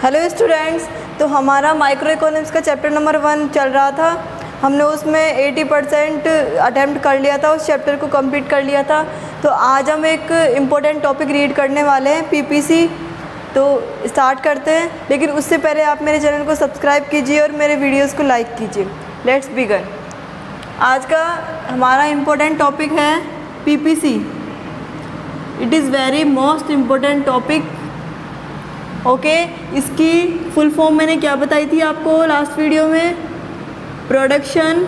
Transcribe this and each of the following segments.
Hello students, तो हमारा micro economics का चैप्टर नंबर 1 चल रहा था। हमने उसमें 80% अटैम्प्ट कर लिया था, उस चैप्टर को कंप्लीट कर लिया था। तो आज हम एक इम्पोर्टेंट टॉपिक रीड करने वाले हैं, पीपीसी। तो स्टार्ट करते हैं, लेकिन उससे पहले आप मेरे चैनल को सब्सक्राइब कीजिए और मेरे वीडियोज़ को लाइक कीजिए। Let's begin. आज का हमारा इम्पोर्टेंट टॉपिक है PPC. It is very most important topic. Okay, इसकी फुल फॉर्म मैंने क्या बताई थी आपको लास्ट वीडियो में? Production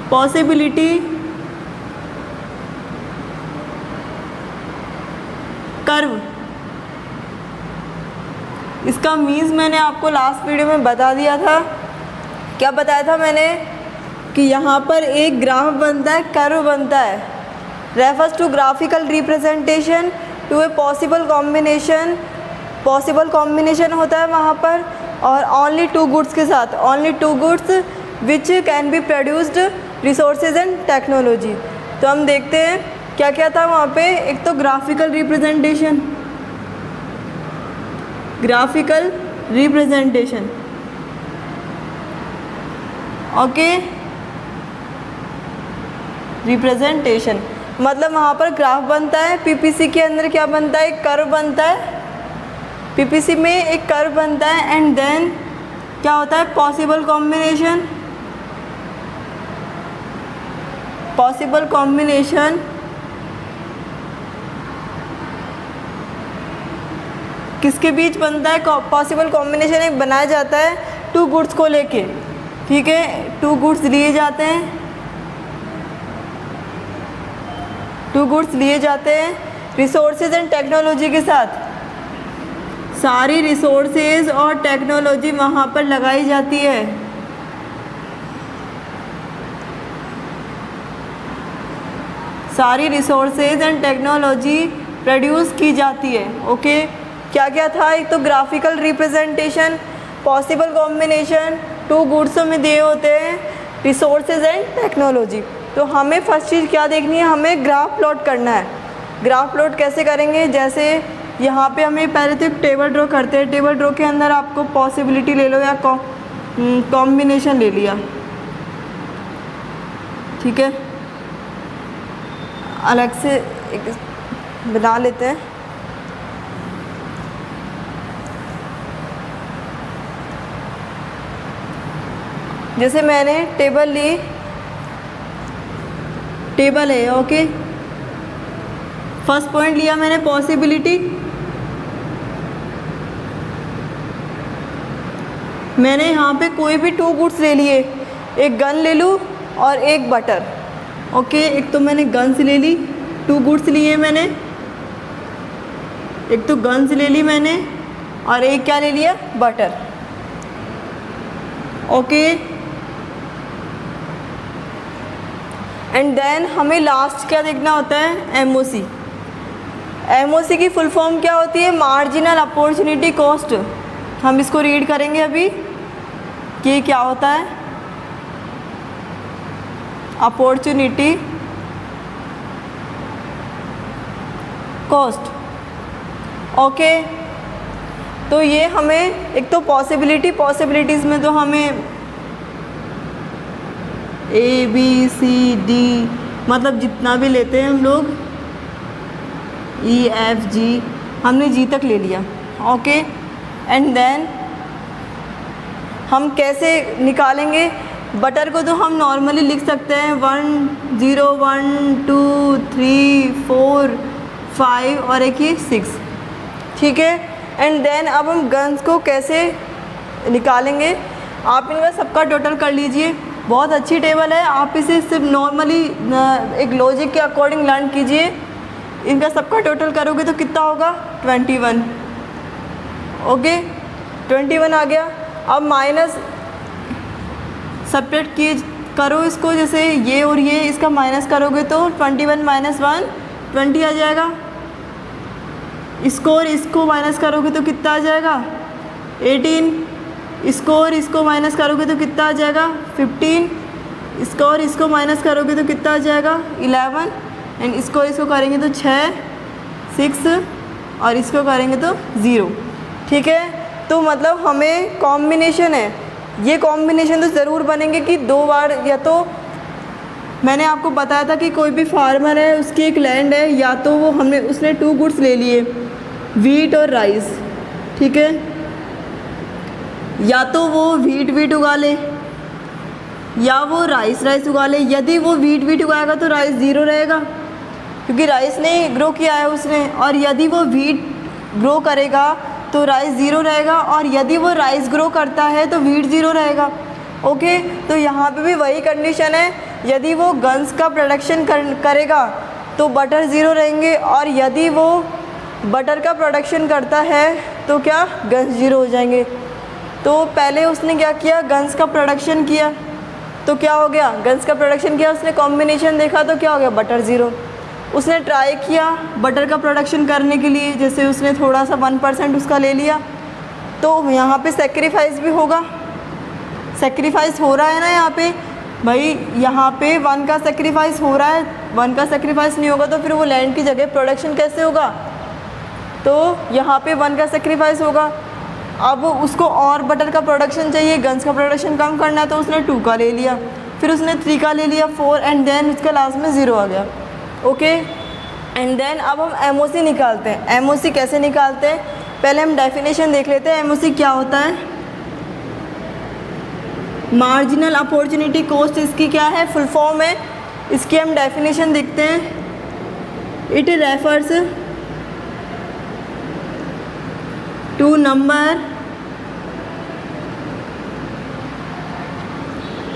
possibility curve. इसका मीन्स मैंने आपको लास्ट वीडियो में बता दिया था। क्या बताया था मैंने? कि यहाँ पर एक ग्राफ बनता है, कर्व बनता है। Refers to graphical representation to a possible combination. Possible combination होता है वहाँ पर, और ओनली टू गुड्स के साथ, only two goods which can be produced resources and technology. तो हम देखते हैं क्या क्या था वहाँ पे। एक तो graphical representation, graphical representation. Okay, representation मतलब वहाँ पर ग्राफ बनता है। पीपीसी के अंदर क्या बनता है? एक कर्व बनता है। पीपीसी में एक कर्व बनता है, एंड देन क्या होता है? Possible combination. पॉसिबल कॉम्बिनेशन किसके बीच बनता है? पॉसिबल कॉम्बिनेशन एक बनाया जाता है टू गुड्स को लेके। ठीक है, टू गुड्स लिए जाते हैं, टू गुड्स लिए जाते हैं रिसोर्सेज एंड टेक्नोलॉजी के साथ। सारी रिसोर्सेज और टेक्नोलॉजी वहाँ पर लगाई जाती है। सारी रिसोर्सेज एंड टेक्नोलॉजी प्रोड्यूस की जाती है। ओके, क्या क्या था? एक तो graphical representation, possible combination, two गुड्सों में दिए होते हैं रिसोर्सेज एंड टेक्नोलॉजी। तो हमें फर्स्ट चीज़ क्या देखनी है? हमें ग्राफ प्लॉट करना है। ग्राफ प्लॉट कैसे करेंगे? जैसे यहाँ पे हमें पहले तो एक टेबल ड्रॉ करते हैं। टेबल ड्रॉ के अंदर आपको पॉसिबिलिटी ले लो या कॉम्बिनेशन ले लिया, ठीक है। अलग से एक बना लेते हैं। जैसे मैंने टेबल ली, टेबल है। ओके, फर्स्ट पॉइंट लिया मैंने पॉसिबिलिटी। मैंने यहाँ पे कोई भी टू गुड्स ले लिए, एक गन ले लूँ और एक बटर। ओके, एक तो मैंने गन्स ले ली, टू गुड्स लिए मैंने। एक तो गन्स ले ली मैंने और एक क्या ले लिया? बटर। ओके, एंड देन हमें लास्ट क्या देखना होता है? एमओसी। एमओसी की फुल फॉर्म क्या होती है? Marginal opportunity cost. हम इसको रीड करेंगे अभी कि ये क्या होता है। Opportunity cost. ओके, तो ये हमें एक तो पॉसिबिलिटीज़ में तो हमें ए बी सी डी मतलब जितना भी लेते हैं हम लोग, ई एफ जी, हमने जी तक ले लिया। ओके, एंड देन हम कैसे निकालेंगे? बटर को तो हम नॉर्मली लिख सकते हैं 1 0 1 2 3 4 5 और एक ही 6, ठीक है। एंड देन अब हम गन्स को कैसे निकालेंगे? आप इनका सबका टोटल कर लीजिए। बहुत अच्छी टेबल है, आप इसे सिर्फ नॉर्मली एक लॉजिक के अकॉर्डिंग लर्न कीजिए। इनका सबका टोटल करोगे तो कितना होगा? 21। ओके, 21 आ गया। अब माइनस सब्ट्रैक्ट करो इसको, जैसे ये और ये, इसका माइनस करोगे तो 21 - 1 20 आ जाएगा। इसको और इसको माइनस करोगे तो कितना आ जाएगा? 18। इसको और इसको माइनस करोगे तो कितना आ जाएगा? 15। इसको और इसको माइनस करोगे तो कितना आ जाएगा? 11। एंड इसको करेंगे तो 6 6 और इसको करेंगे तो 0। ठीक है, तो मतलब हमें कॉम्बिनेशन है, ये कॉम्बिनेशन तो ज़रूर बनेंगे कि 2 बार, या तो मैंने आपको बताया था कि कोई भी फार्मर है, उसकी एक लैंड है, या तो वो उसने 2 गुड्स ले लिए, वीट और राइस। ठीक है, या तो वो वीट उगा ले या वो राइस उगा ले। यदि वो वीट उगाएगा तो राइस 0 रहेगा, क्योंकि राइस ने ग्रो किया है उसने, और यदि वो वीट ग्रो करेगा तो राइस 0 रहेगा, और यदि वो राइस ग्रो करता है तो वीट 0 रहेगा। ओके, तो यहाँ पे भी वही कंडीशन है, यदि वो गन्स का प्रोडक्शन करेगा तो बटर 0 रहेंगे, और यदि वो बटर का प्रोडक्शन करता है तो क्या गन्स 0 हो जाएंगे। तो पहले उसने क्या किया, गन्स का प्रोडक्शन किया तो क्या हो गया, गन्स का प्रोडक्शन किया, उसने कॉम्बिनेशन देखा तो क्या हो गया, बटर 0। उसने ट्राई किया बटर का प्रोडक्शन करने के लिए, जैसे उसने थोड़ा सा 1% उसका ले लिया, तो यहाँ पे सेक्रीफाइस भी होगा, सेक्रीफाइस हो रहा है ना यहाँ पे भाई, यहाँ पे 1 का सेक्रीफाइस हो रहा है। 1 का सेक्रीफाइस नहीं होगा तो फिर वो लैंड की जगह प्रोडक्शन कैसे होगा, तो यहाँ पे 1 का सेक्रीफाइस होगा। अब उसको और बटर का प्रोडक्शन चाहिए, गन्स का प्रोडक्शन कम करना है, तो उसने 2 का ले लिया, फिर उसने 3 का ले लिया, 4, एंड देन उसका लास्ट में 0 आ गया। ओके, एंड देन अब हम एमओसी निकालते हैं। एमओसी कैसे निकालते हैं, पहले हम डेफिनेशन देख लेते हैं। एमओसी क्या होता है, मार्जिनल अपॉर्चुनिटी कॉस्ट, इसकी क्या है, फुल फॉर्म है। इसकी हम डेफिनेशन देखते हैं। It refers to number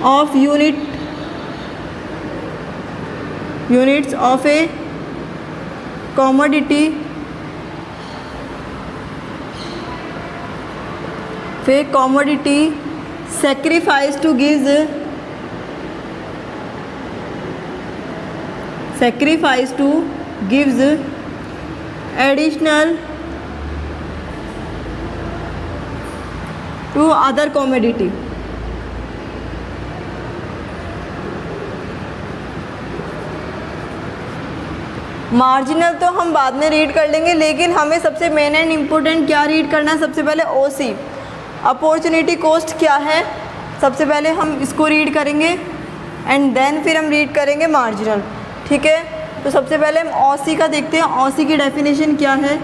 of units of a commodity sacrificed to gives additional to other commodity। Marginal तो हम बाद में रीड कर लेंगे, लेकिन हमें सबसे मेन एंड इम्पोर्टेंट क्या रीड करना है, सबसे पहले ओसी, अपॉर्चुनिटी कॉस्ट क्या है, सबसे पहले हम इसको रीड करेंगे, एंड देन फिर हम रीड करेंगे मार्जिनल। ठीक है, तो सबसे पहले हम ओसी का देखते हैं। ओसी की डेफिनेशन क्या है,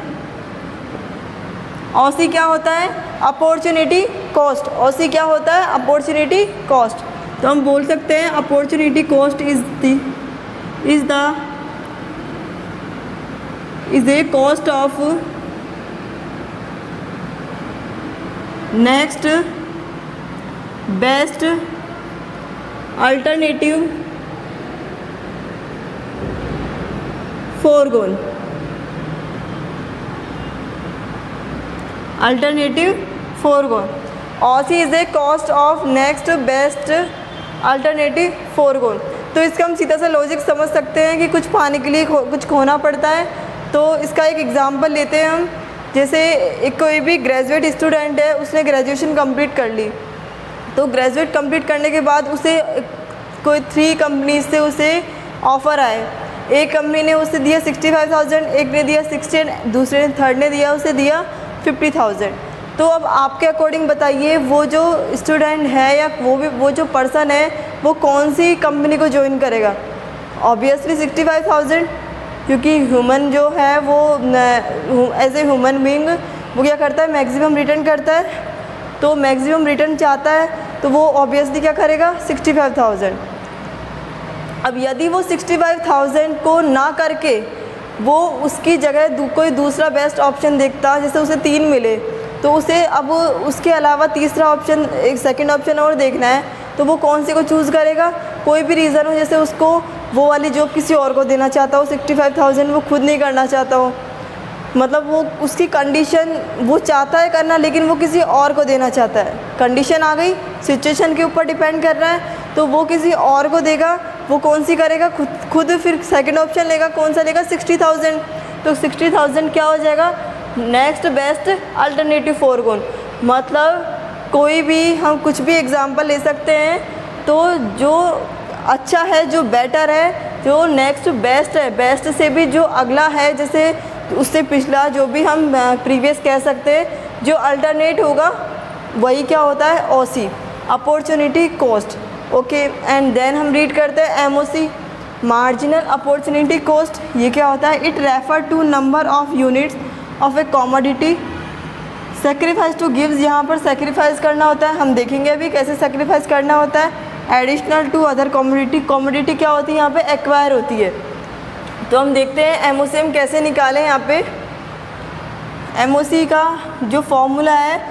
ओसी क्या होता है, अपॉर्चुनिटी कॉस्ट। ओसी क्या होता है, अपॉर्चुनिटी कॉस्ट। तो हम बोल सकते हैं opportunity cost is a cost of next best alternative foregone। OC is a cost of next best alternative foregone। तो इसका हम सीधा सा लॉजिक समझ सकते हैं कि कुछ पाने के लिए कुछ खोना पड़ता है। तो इसका एक एग्जांपल लेते हैं हम, जैसे एक कोई भी ग्रेजुएट स्टूडेंट है, उसने ग्रेजुएशन कंप्लीट कर ली, तो ग्रेजुएट कंप्लीट करने के बाद उसे कोई 3 कंपनीज से उसे ऑफ़र आए। एक कंपनी ने उसे दिया 65,000, एक ने दिया 60, दूसरे ने थर्ड ने दिया उसे दिया 50,000। तो अब आपके अकॉर्डिंग बताइए, वो जो स्टूडेंट है या वो जो पर्सन है, वो कौन सी कंपनी को ज्वाइन करेगा? ऑब्वियसली 65,000, क्योंकि ह्यूमन जो है वो एज ए ह्यूमन बीइंग वो क्या करता है, मैक्सिमम रिटर्न करता है। तो मैक्सिमम रिटर्न चाहता है तो वो ऑब्वियसली क्या करेगा, 65,000। अब यदि वो 65,000 को ना करके वो उसकी जगह कोई दूसरा बेस्ट ऑप्शन देखता, जैसे उसे 3 मिले, तो उसे अब उसके अलावा तीसरा ऑप्शन, एक सेकंड ऑप्शन और देखना है, तो वो कौन से को चूज़ करेगा? कोई भी रीज़न हो, जैसे उसको वो वाली जॉब किसी और को देना चाहता हो, 65,000 वो खुद नहीं करना चाहता हो, मतलब वो उसकी कंडीशन, वो चाहता है करना लेकिन वो किसी और को देना चाहता है। कंडीशन आ गई, सिचुएशन के ऊपर डिपेंड कर रहा है, तो वो किसी और को देगा। वो कौन सी करेगा? खुद फिर सेकंड ऑप्शन लेगा। कौन सा लेगा? 60,000। तो 60,000 क्या हो जाएगा? Next best alternative forgone. मतलब कोई भी हम कुछ भी एग्जांपल ले सकते हैं, तो जो अच्छा है, जो बेटर है, जो नेक्स्ट बेस्ट है, बेस्ट से भी जो अगला है, जैसे तो उससे पिछला जो भी हम प्रीवियस कह सकते हैं, जो अल्टरनेट होगा वही क्या होता है, OC, opportunity cost. Okay, and then हम रीड करते हैं MOC, मार्जिनल अपॉर्चुनिटी कॉस्ट। ये क्या होता है, it refer to number of units of a commodity sacrifice to gives. यहाँ पर सेक्रीफाइस करना होता है, हम देखेंगे अभी कैसे सेक्रीफाइस करना होता है। Additional to other commodity, commodity क्या होती है यहाँ पे, एक्वायर होती है। तो हम देखते हैं MOC हम कैसे निकालें। यहाँ पे MOC का जो फॉर्मूला है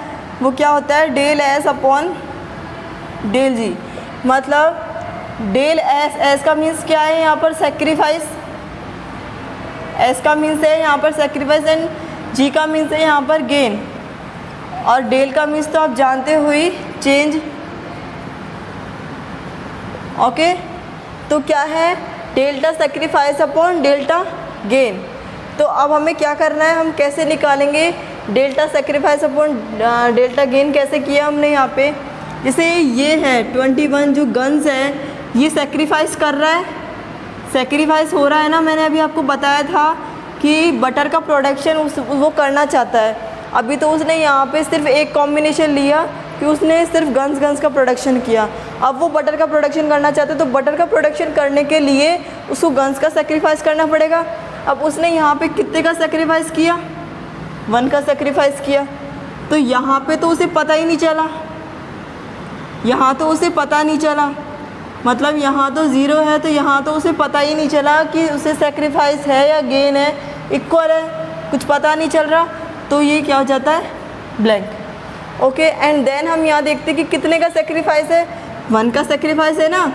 वो क्या होता है, del S upon del G। मतलब डेल S का मीन्स क्या है यहाँ पर, सेक्रीफाइस। S का मीन्स है यहाँ पर सेक्रीफाइस एंड G का मीन्स है यहाँ पर गेन, और डेल का मीन्स तो आप जानते हुए चेंज। ओके, तो क्या है, delta sacrifice upon delta gain. तो अब हमें क्या करना है, हम कैसे निकालेंगे delta sacrifice upon delta gain, कैसे किया हमने यहाँ पे। जैसे ये है 21 जो गन्स है, ये सेक्रीफाइस कर रहा है, सेक्रीफाइस हो रहा है ना। मैंने अभी आपको बताया था कि बटर का प्रोडक्शन वो करना चाहता है। अभी तो उसने यहाँ पे सिर्फ एक कॉम्बिनेशन लिया कि उसने सिर्फ गन्स का प्रोडक्शन किया। अब वो बटर का प्रोडक्शन करना चाहते, तो बटर का प्रोडक्शन करने के लिए उसको गन्स का सेक्रीफाइस करना पड़ेगा। अब उसने यहाँ पे कितने का सेक्रीफाइस किया, 1 का सेक्रीफाइस किया। तो यहाँ पे तो उसे पता ही नहीं चला, यहाँ तो उसे पता नहीं चला, मतलब यहाँ तो 0 है, तो यहाँ तो उसे पता ही नहीं चला कि उसे सेक्रीफाइस है या गेन है, इक्वल है, कुछ पता नहीं चल रहा। तो ये क्या हो जाता है, ब्लैंक। ओके, एंड देन हम यहाँ देखते हैं कि कितने का सेक्रीफाइस है, 1 का सेक्रीफाइस है ना।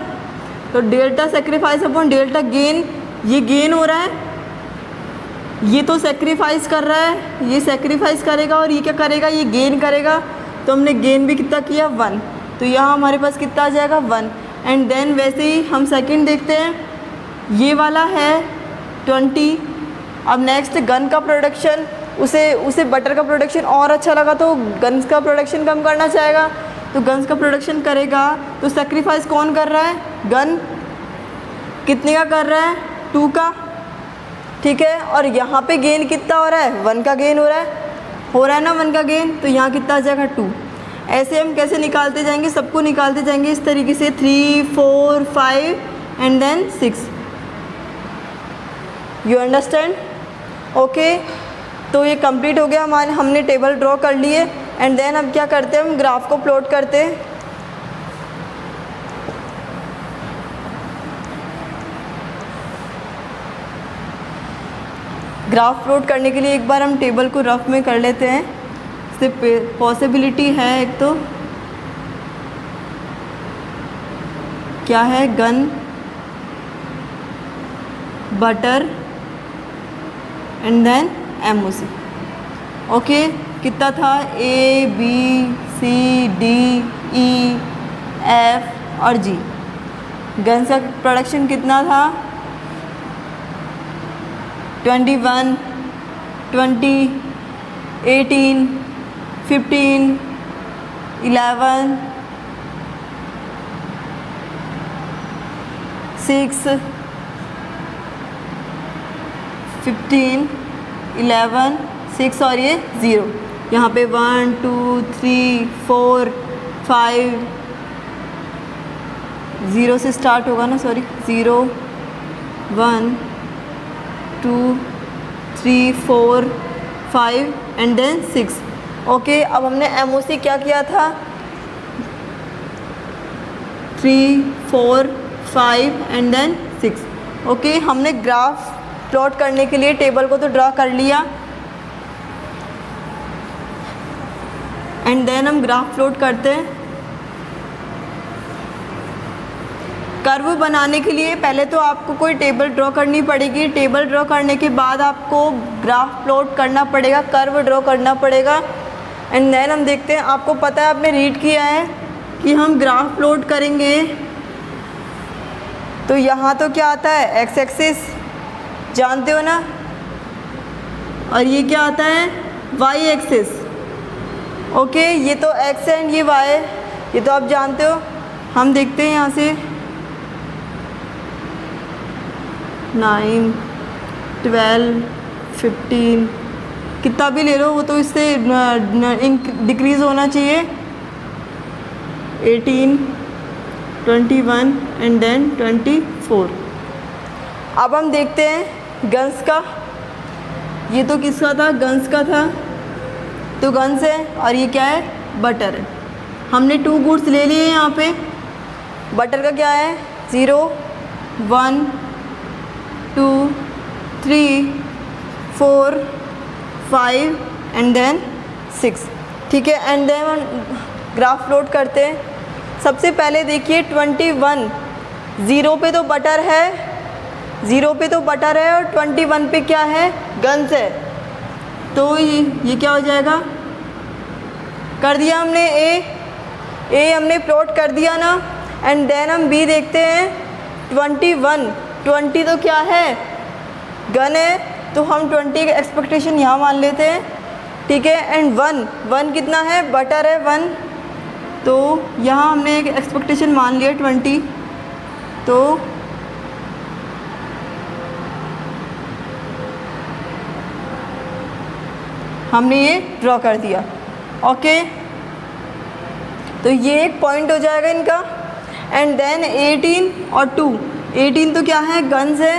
तो delta sacrifice upon delta gain, ये गेन हो रहा है, ये तो सेक्रीफाइस कर रहा है, ये सेक्रीफाइस करेगा, और ये क्या करेगा, ये गेन करेगा। तो हमने गेन भी कितना किया, 1, तो यहाँ हमारे पास कितना आ जाएगा, 1। एंड देन वैसे ही हम सेकंड देखते हैं, ये वाला है 20। अब नेक्स्ट गन का प्रोडक्शन, उसे बटर का प्रोडक्शन और अच्छा लगा तो गन्स का प्रोडक्शन कम करना चाहेगा, तो गन्स का प्रोडक्शन करेगा। तो सेक्रीफाइस कौन कर रहा है, गन। कितने का कर रहा है, 2 का, ठीक है। और यहाँ पे गेन कितना हो रहा है, 1 का गेन हो रहा है ना, 1 का गेन। तो यहाँ कितना आ जाएगा, 2। ऐसे हम कैसे निकालते जाएंगे, सबको निकालते जाएंगे इस तरीके से, 3, 4, 5 and then 6। You understand? Okay, तो ये कंप्लीट हो गया हमने टेबल ड्रॉ कर लिए। एंड देन हम क्या करते हैं, हम ग्राफ को प्लॉट करते हैं। ग्राफ प्लॉट करने के लिए एक बार हम टेबल को रफ में कर लेते हैं। इससे पॉसिबिलिटी है, एक तो क्या है, gun, butter and then MOC। Okay, कितना था, A B C D E F और G। गन्स का प्रोडक्शन कितना था, 21, 20, 18, 15, 11, 6, 15, 11, 6 और ये 0। यहाँ पे 1 2 3 4 5, 0 से स्टार्ट होगा ना, सॉरी, 0 1 2 3 4 5 एंड देन 6। ओके, अब हमने MOC क्या किया था, 3 4 5 एंड देन 6। ओके, हमने ग्राफ प्लॉट करने के लिए टेबल को तो ड्रा कर लिया। एंड देन हम ग्राफ प्लॉट करते हैं। कर्व बनाने के लिए पहले तो आपको कोई टेबल ड्रॉ करनी पड़ेगी। टेबल ड्रॉ करने के बाद आपको ग्राफ प्लॉट करना पड़ेगा, कर्व ड्रॉ करना पड़ेगा। एंड देन हम देखते हैं, आपको पता है, आपने रीड किया है कि हम ग्राफ प्लॉट करेंगे तो यहाँ तो क्या आता है, एक्स एक्सिस, जानते हो ना, और ये क्या आता है, वाई एक्सिस। ओके, ये तो एक्स है एंड ये वाई, ये तो आप जानते हो। हम देखते हैं यहाँ से 9, 12, 15, कितना भी ले लो वो तो इससे डिक्रीज़ होना चाहिए। 18, 21 एंड देन 24। अब हम देखते हैं गन्स का। ये तो किसका था? गन्स का था, तो गन्स है और ये क्या है? बटर है। हमने 2 गुड्स ले लिए यहाँ पे। बटर का क्या है? 0, 1, 2, 3, 4, 5 एंड देन 6। ठीक है, एंड देन ग्राफ प्लॉट करते हैं। सबसे पहले देखिए 21, 0 पे तो बटर है, 0 पे तो बटर है और 21 पे क्या है? गन्स है। तो ये क्या हो जाएगा? कर दिया हमने ए हमने प्लॉट कर दिया ना। एंड देन हम बी देखते हैं। 21, 20 तो क्या है? गन है, तो हम 20 का एक्सपेक्टेशन यहाँ मान लेते हैं। ठीक है, एंड 1 कितना है? बटर है 1, तो यहाँ हमने एक एक्सपेक्टेशन मान लिया 20। तो हमने ये ड्रॉ कर दिया। ओके, तो ये एक पॉइंट हो जाएगा इनका। एंड देन 18 और 2, 18 तो क्या है? गन्स है,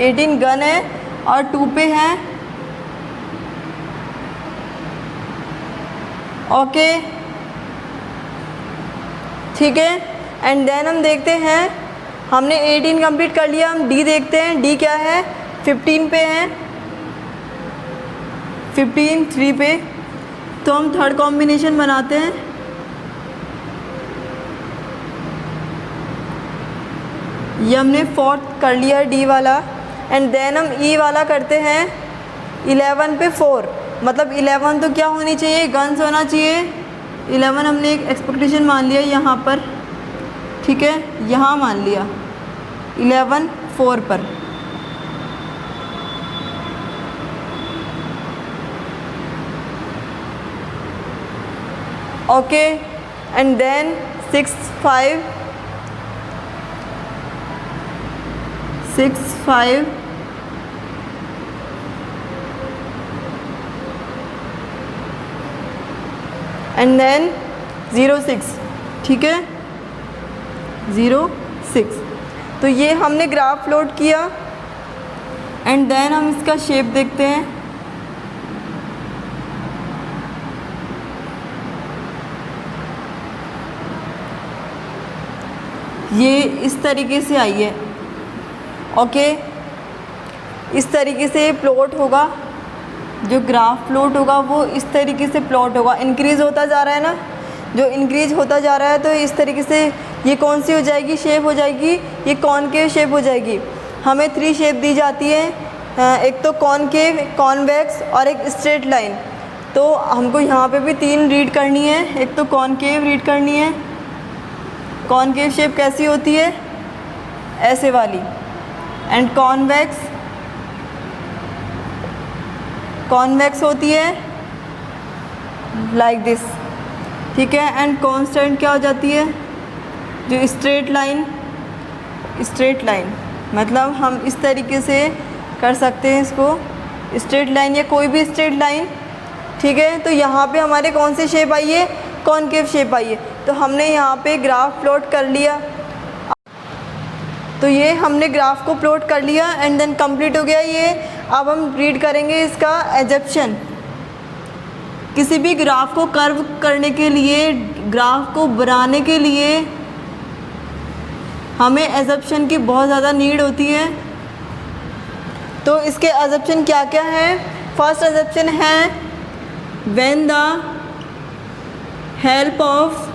18 गन है और 2 पे है। ओके, ठीक है, एंड देन हम देखते हैं, हमने 18 कंप्लीट कर लिया। हम डी देखते हैं, डी क्या है? 15 पे है, 15 3 पे। तो हम थर्ड कॉम्बिनेशन बनाते हैं। ये हमने फोर्थ कर लिया डी वाला। एंड देन हम ई वाला करते हैं। 11 पे 4, मतलब 11 तो क्या होनी चाहिए? गन्स होना चाहिए। 11 हमने एक एक्सपेक्टेशन मान लिया यहाँ पर। ठीक है, यहाँ मान लिया 11 4 पर। Okay, and then 6 5 and then 0 6। ठीक है, 0 6। तो ये हमने ग्राफ प्लॉट किया। एंड देन हम इसका शेप देखते हैं। ये इस तरीके से आई है। ओके, इस तरीके से प्लॉट होगा। जो ग्राफ प्लॉट होगा वो इस तरीके से प्लॉट होगा। इंक्रीज़ होता जा रहा है ना, जो इंक्रीज होता जा रहा है, तो इस तरीके से ये कौन सी हो जाएगी? शेप हो जाएगी, ये कॉनकेव शेप हो जाएगी। हमें 3 शेप दी जाती है, एक तो कॉनकेव, कॉन्वेक्स और एक स्ट्रेट लाइन। तो हमको यहाँ पे भी 3 रीड करनी है। एक तो कॉनकेव रीड करनी है। कॉनकेव शेप कैसी होती है? ऐसे वाली। एंड कॉन्वेक्स होती है लाइक दिस। ठीक है, एंड कांस्टेंट क्या हो जाती है? जो स्ट्रेट लाइन, मतलब हम इस तरीके से कर सकते हैं इसको, स्ट्रेट लाइन या कोई भी स्ट्रेट लाइन। ठीक है, तो यहाँ पे हमारे कौन से शेप आई है? कॉनकेव शेप आई है। तो हमने यहाँ पे ग्राफ प्लॉट कर लिया। तो ये हमने ग्राफ को प्लॉट कर लिया एंड देन कंप्लीट हो गया ये। अब हम रीड करेंगे इसका एजप्शन। किसी भी ग्राफ को कर्व करने के लिए, ग्राफ को बनाने के लिए हमें एजप्शन की बहुत ज़्यादा नीड होती है। तो इसके एजप्शन क्या क्या है? फर्स्ट एजप्शन है when the help of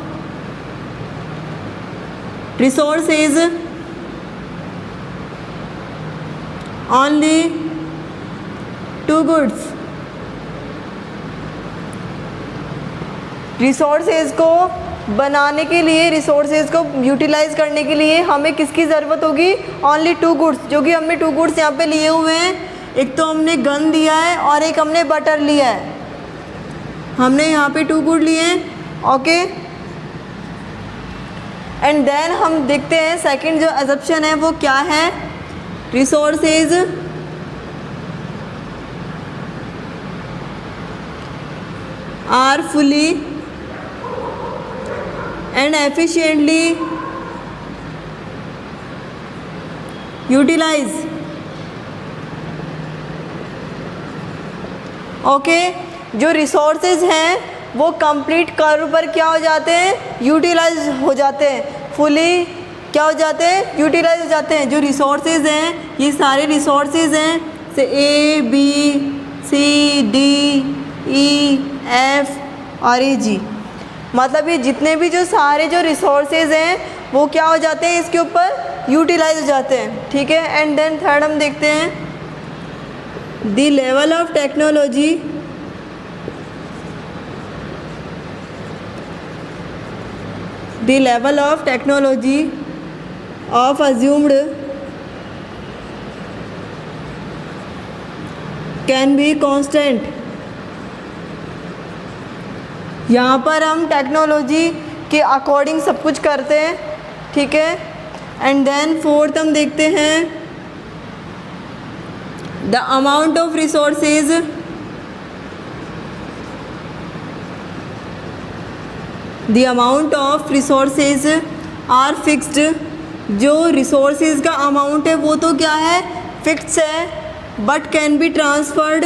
resources only 2 goods. Resources को बनाने के लिए, रिसोर्सेज को यूटिलाइज़ करने के लिए हमें किसकी ज़रूरत होगी? ओनली 2 गुड्स, जो कि हमने 2 गुड्स यहाँ पे लिए हुए हैं। एक तो हमने गन दिया है और एक हमने बटर लिया है। हमने यहाँ पे 2 गुड लिए हैं। ओके, एंड देन हम देखते हैं सेकंड जो एजप्शन है वो क्या है? Resources are fully and efficiently utilize. Okay जो रिसोर्सेज हैं वो कंप्लीट कर्व पर क्या हो जाते हैं, यूटिलाइज हो जाते हैं, फुली क्या हो जाते हैं, यूटिलाइज हो जाते हैं। जो रिसोर्सेज हैं ये सारे रिसोर्सेज हैं से A B C D E F और ए जी, मतलब ये जितने भी जो सारे जो रिसोर्सेज हैं वो क्या हो जाते हैं, इसके ऊपर यूटिलाइज हो जाते हैं। ठीक है, एंड देन थर्ड हम देखते हैं the level of technology of assumed can be constant। यहाँ पर हम टेक्नोलॉजी के अकॉर्डिंग सब कुछ करते हैं। ठीक है, एंड देन फोर्थ हम देखते हैं the amount of resources are fixed। जो resources का amount है वो तो क्या है, fixed है, but can be transferred,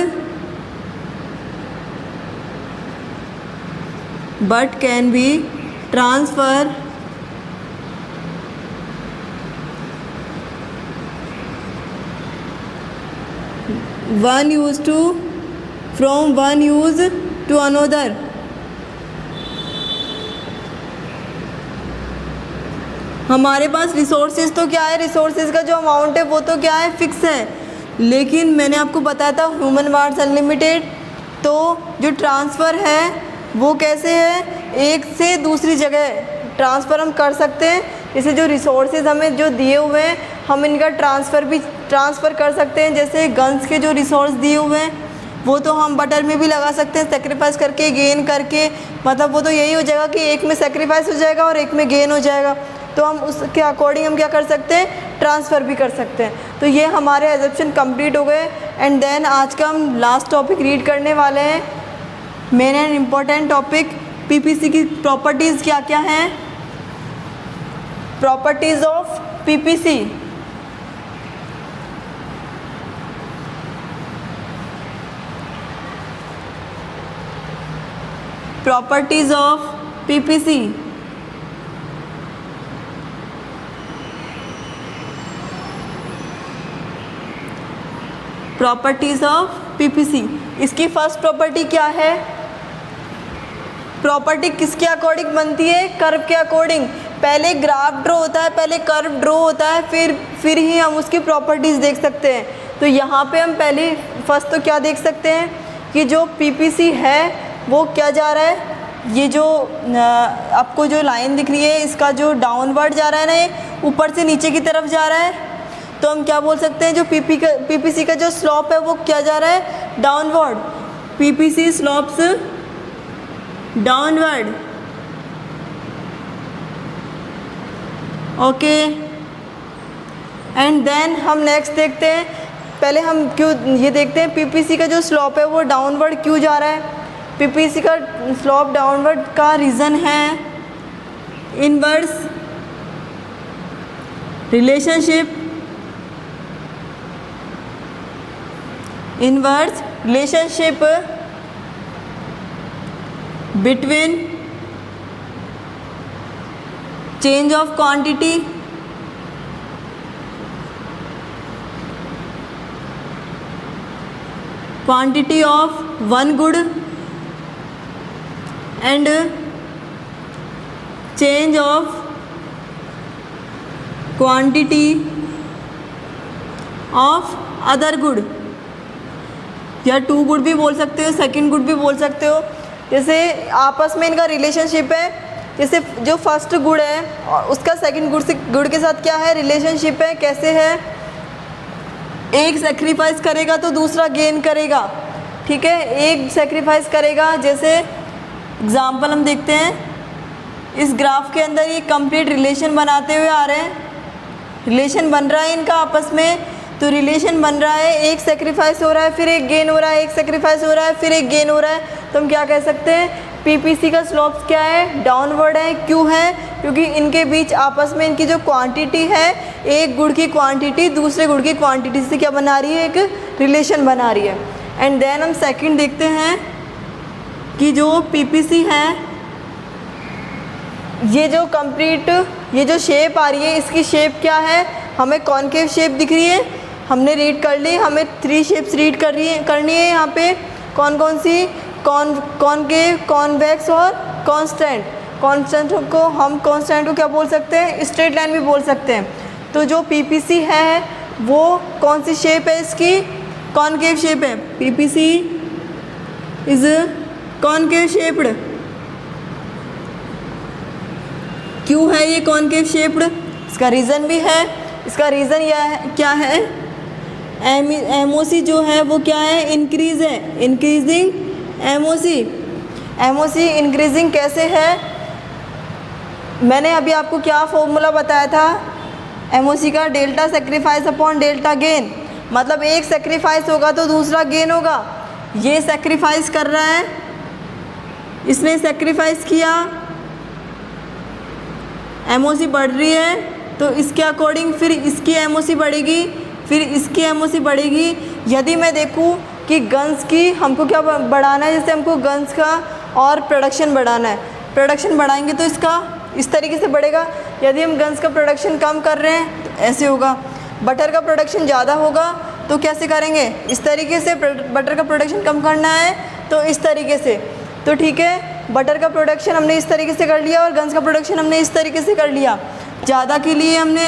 from one use to another। हमारे पास रिसोर्सेज तो क्या है, रिसोर्सेज का जो अमाउंट है वो तो क्या है, फिक्स है, लेकिन मैंने आपको बताया था ह्यूमन वार्ड्स अनलिमिटेड, तो जो ट्रांसफ़र है वो कैसे है, एक से दूसरी जगह ट्रांसफ़र हम कर सकते हैं। जैसे जो रिसोर्सेज हमें जो दिए हुए हैं हम इनका ट्रांसफ़र कर सकते हैं। जैसे गन्स के जो रिसोर्स दिए हुए हैं वो तो हम बटर में भी लगा सकते हैं, सेक्रीफाइस करके गेन करके, मतलब वो तो यही हो जाएगा कि एक में सेक्रीफाइस हो जाएगा और एक में गेन हो जाएगा, तो हम उसके अकॉर्डिंग हम क्या कर सकते हैं, ट्रांसफ़र भी कर सकते हैं। तो ये हमारे एजम्पशन कंप्लीट हो गए। एंड देन आज का हम लास्ट टॉपिक रीड करने वाले हैं, main and important topic, PPC की प्रॉपर्टीज़ क्या क्या हैं, properties of PPC. Properties of PPC. Properties of PPC, इसकी फर्स्ट प्रॉपर्टी क्या है, प्रॉपर्टी किसके अकॉर्डिंग बनती है, कर्व के अकॉर्डिंग। पहले ग्राफ ड्रॉ होता है, पहले कर्व ड्रॉ होता है, फिर ही हम उसकी प्रॉपर्टीज़ देख सकते हैं। तो यहाँ पे हम पहले फर्स्ट तो क्या देख सकते हैं कि जो पीपीसी है वो क्या जा रहा है, ये जो आपको जो लाइन दिख रही है इसका जो डाउनवर्ड जा रहा है ना, ये ऊपर से नीचे की तरफ जा रहा है, तो हम क्या बोल सकते हैं, जो पीपीसी का जो स्लोप है वो क्या जा रहा है, downward. PPC slopes downward. Okay, and then हम नेक्स्ट देखते हैं, पहले हम क्यों ये देखते हैं पीपीसी का जो स्लोप है वो डाउनवर्ड क्यों जा रहा है। पीपीसी का स्लोप डाउनवर्ड का रीज़न है inverse relationship between change of quantity of one good and change of quantity of other good, या टू गुड भी बोल सकते हो, सेकंड गुड भी बोल सकते हो। जैसे आपस में इनका रिलेशनशिप है, जैसे जो फर्स्ट गुड है और उसका सेकंड गुड के साथ क्या है, रिलेशनशिप है। कैसे है, एक सेक्रीफाइस करेगा तो दूसरा गेन करेगा। ठीक है, एक सेक्रीफाइस करेगा, जैसे एग्ज़ाम्पल हम देखते हैं, इस ग्राफ के अंदर ये कंप्लीट रिलेशन बनाते हुए आ रहे हैं, रिलेशन बन रहा है इनका आपस में। तो रिलेशन बन रहा है, एक सेक्रीफाइस हो रहा है, फिर एक गेन हो रहा है, एक सेक्रीफाइस हो रहा है, फिर एक गेन हो रहा है, तो हम क्या कह सकते हैं, पीपीसी का स्लोप्स क्या है, डाउनवर्ड है। क्यों है? क्योंकि इनके बीच आपस में इनकी जो क्वांटिटी है, एक गुण की क्वांटिटी दूसरे गुण की क्वांटिटी से क्या बना रही है, एक रिलेशन बना रही है। एंड देन हम सेकंड देखते हैं कि जो पीपीसी है, ये जो कंप्लीट ये जो शेप आ रही है, इसकी शेप क्या है, हमें कॉनकेव शेप दिख रही है, हमने रीड कर ली, हमें 3 शेप्स रीड करनी है यहाँ पे। कौन कौन सी? कॉनकेव, कॉन्वेक्स और कांस्टेंट। कांस्टेंट को हम कांस्टेंट को क्या बोल सकते हैं, स्ट्रेट लाइन भी बोल सकते हैं। तो जो पीपीसी है वो कौन सी शेप है इसकी, कॉनकेव शेप है। PPC is concave shaped. क्यों है ये कॉनकेव शेप्ड? इसका रीज़न भी है। इसका रीज़न यह है, क्या है, एमओसी जो है वो क्या है, इंक्रीज़ है, इंक्रीजिंग एमओसी। एमओसी इंक्रीजिंग कैसे है? मैंने अभी आपको क्या फॉर्मूला बताया था एमओसी का, delta sacrifice upon delta gain. मतलब एक सेक्रीफाइस होगा तो दूसरा गेन होगा। ये सेक्रीफाइस कर रहा है, इसने सेक्रीफाइस किया, एमओसी बढ़ रही है, तो इसके अकॉर्डिंग फिर इसकी एमओसी बढ़ेगी, फिर इसकी एमओसी बढ़ेगी। यदि मैं देखूँ कि गन्स की हमको क्या बढ़ाना है, जैसे हमको गन्स का और प्रोडक्शन बढ़ाना है, प्रोडक्शन बढ़ाएंगे तो इसका इस तरीके से बढ़ेगा। यदि हम गन्स का प्रोडक्शन कम कर रहे हैं तो ऐसे होगा। बटर का प्रोडक्शन ज़्यादा होगा तो कैसे करेंगे, इस तरीके से। बटर का प्रोडक्शन कम करना है तो इस तरीके से। तो ठीक है, बटर का प्रोडक्शन हमने इस तरीके से कर लिया और गन्स का प्रोडक्शन हमने इस तरीके से कर लिया। ज़्यादा के लिए हमने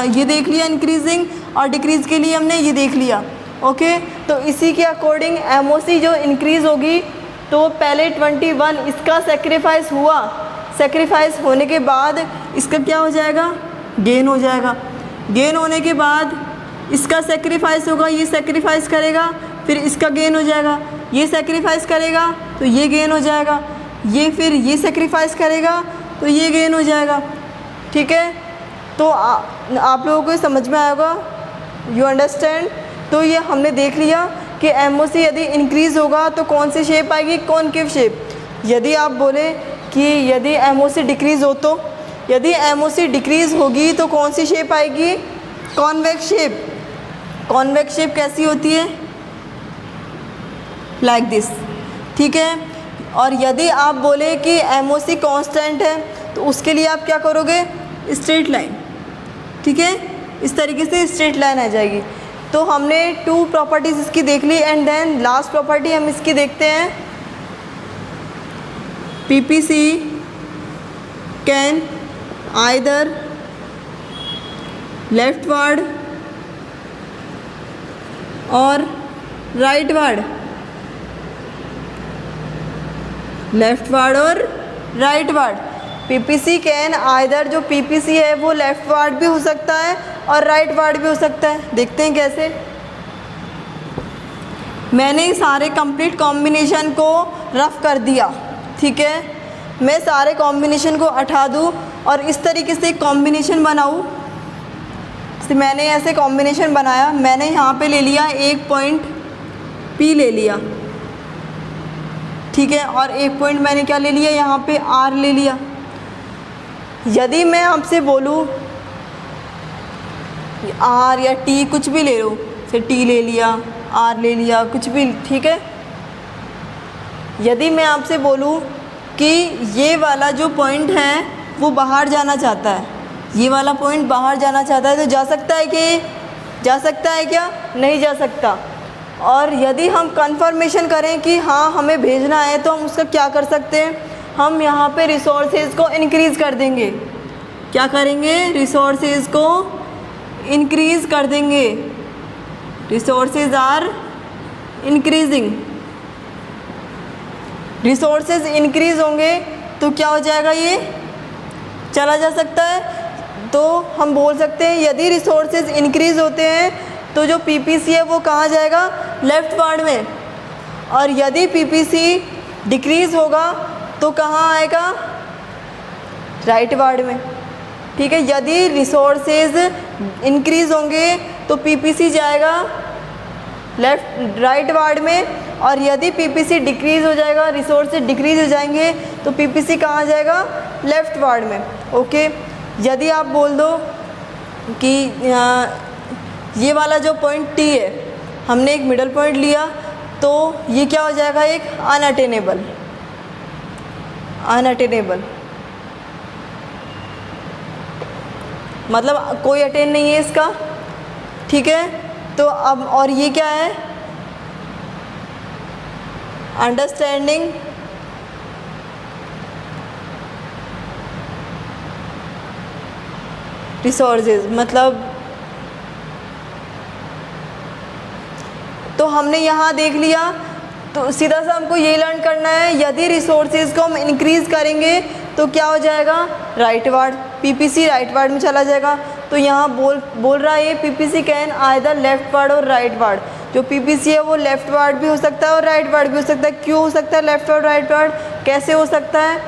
ये देख लिया इंक्रीजिंग, और डिक्रीज़ के लिए हमने ये देख लिया। ओके, तो इसी के अकॉर्डिंग एमओसी जो इंक्रीज़ होगी, तो पहले 21 इसका सेक्रीफाइस हुआ, सेक्रीफाइस होने के बाद इसका क्या हो जाएगा, गेन हो जाएगा। गेन होने के बाद इसका सेक्रीफाइस होगा, ये सेक्रीफाइस करेगा, फिर इसका गेन हो जाएगा। ये सेक्रीफाइस करेगा तो ये गेन हो जाएगा, ये फिर ये सेक्रीफाइस करेगा तो ये गेन हो जाएगा। ठीक है, तो आप लोगों को समझ में आएगा, यू अंडरस्टैंड। तो ये हमने देख लिया कि एमओसी यदि इंक्रीज़ होगा तो कौन सी शेप आएगी, कॉनकेव शेप। यदि आप बोले कि यदि एमओसी डिक्रीज़ हो, तो यदि एमओसी डिक्रीज़ होगी तो कौन सी शेप आएगी, कॉन्वेक्स शेप। कॉन्वेक्स शेप कैसी होती है, लाइक दिस। ठीक है, और यदि आप बोले कि एमओसी कांस्टेंट है तो उसके लिए आप क्या करोगे, स्ट्रेट लाइन। ठीक है, इस तरीके से स्ट्रेट लाइन आ जाएगी। तो हमने 2 प्रॉपर्टीज़ इसकी देख ली, एंड देन लास्ट प्रॉपर्टी हम इसकी देखते हैं, पीपीसी कैन आइदर लेफ्टवर्ड और राइटवर्ड, लेफ्टवर्ड और राइटवर्ड। पीपीसी कैन आइदर, जो पीपीसी है वो लेफ्टवर्ड भी हो सकता है और राइटवर्ड भी हो सकता है। देखते हैं कैसे। मैंने सारे कंप्लीट कॉम्बिनेशन को रफ कर दिया। ठीक है, मैं सारे कॉम्बिनेशन को हटा दूँ और इस तरीके से कॉम्बिनेशन बनाऊँ। तो मैंने ऐसे कॉम्बिनेशन बनाया, मैंने यहाँ पे ले लिया एक पॉइंट P ले लिया। ठीक है, और एक पॉइंट मैंने क्या ले लिया, यहाँ पे R ले लिया। यदि मैं आपसे बोलूँ R या T कुछ भी ले लो, जैसे T ले लिया, R ले लिया, कुछ भी। ठीक है, यदि मैं आपसे बोलूँ कि ये वाला जो पॉइंट है वो बाहर जाना चाहता है, ये वाला पॉइंट बाहर जाना चाहता है, तो जा सकता है कि जा सकता है क्या, नहीं जा सकता। और यदि हम कंफर्मेशन करें कि हाँ हमें भेजना है, तो हम उसका क्या कर सकते हैं, हम यहाँ पे रिसोर्सेज को इंक्रीज़ कर देंगे। क्या करेंगे, रिसोर्सेज को इंक्रीज़ कर देंगे। Resources are increasing, resources increase होंगे तो क्या हो जाएगा, ये चला जा सकता है। तो हम बोल सकते हैं यदि रिसोर्सेज इंक्रीज़ होते हैं तो जो पीपीसी है वो कहाँ जाएगा, लेफ्टवर्ड में। और यदि पीपीसी डिक्रीज़ होगा तो कहाँ आएगा, राइटवर्ड में। ठीक है, यदि रिसोर्सेज इंक्रीज़ होंगे तो पीपीसी जाएगा लेफ्ट राइट वार्ड में, और यदि पीपीसी डिक्रीज़ हो जाएगा, रिसोर्सेज डिक्रीज़ हो जाएंगे, तो पीपीसी कहाँ जाएगा? लेफ़्ट वार्ड में। ओके, यदि आप बोल दो कि ये वाला जो पॉइंट टी है, हमने एक मिडल पॉइंट लिया, तो ये क्या हो जाएगा? एक अनअटेनेबल, अनअटेनेबल मतलब कोई अटेन नहीं है इसका, ठीक है। तो अब और ये क्या है? अंडरस्टैंडिंग रिसोर्सेज, मतलब तो हमने यहाँ देख लिया, तो सीधा सा हमको ये लर्न करना है, यदि रिसोर्सेज को हम इंक्रीज़ करेंगे तो क्या हो जाएगा? Right ward, PPC right ward में चला जाएगा। तो यहाँ बोल रहा है ये PPC can either left ward और राइट वार्ड। जो पीपीसी है वो लेफ्ट वार्ड भी हो सकता है और राइट वार्ड भी हो सकता है। क्यों हो सकता है लेफ्ट वार्ड राइट वार्ड? कैसे हो सकता है?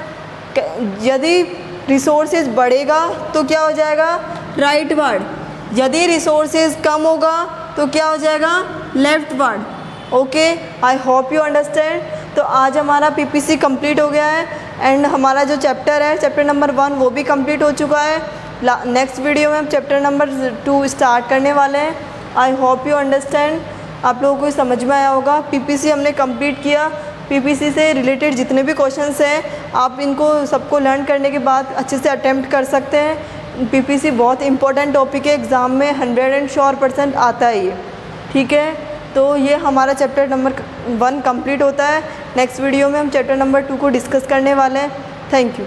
यदि रिसोर्सेज बढ़ेगा तो क्या हो जाएगा? Right ward. यदि रिसोर्सेज कम होगा तो क्या हो जाएगा? Left ward. Okay, I hope you understand. तो आज हमारा पीपीसी कंप्लीट हो गया है एंड हमारा जो चैप्टर है, चैप्टर नंबर 1 वो भी कंप्लीट हो चुका है। नेक्स्ट वीडियो में हम चैप्टर नंबर 2 स्टार्ट करने वाले हैं। आई होप यू अंडरस्टैंड, आप लोगों को समझ में आया होगा। पीपीसी हमने कंप्लीट किया। पीपीसी से रिलेटेड जितने भी क्वेश्चंस हैं आप इनको सबको लर्न करने के बाद अच्छे से अटेम्प्ट कर सकते हैं। पीपीसी बहुत इंपॉर्टेंट टॉपिक है, एग्ज़ाम में 100% आता है ये, ठीक है। तो ये हमारा चैप्टर नंबर 1 कंप्लीट होता है। नेक्स्ट वीडियो में हम चैप्टर नंबर 2 को डिस्कस करने वाले हैं। Thank you.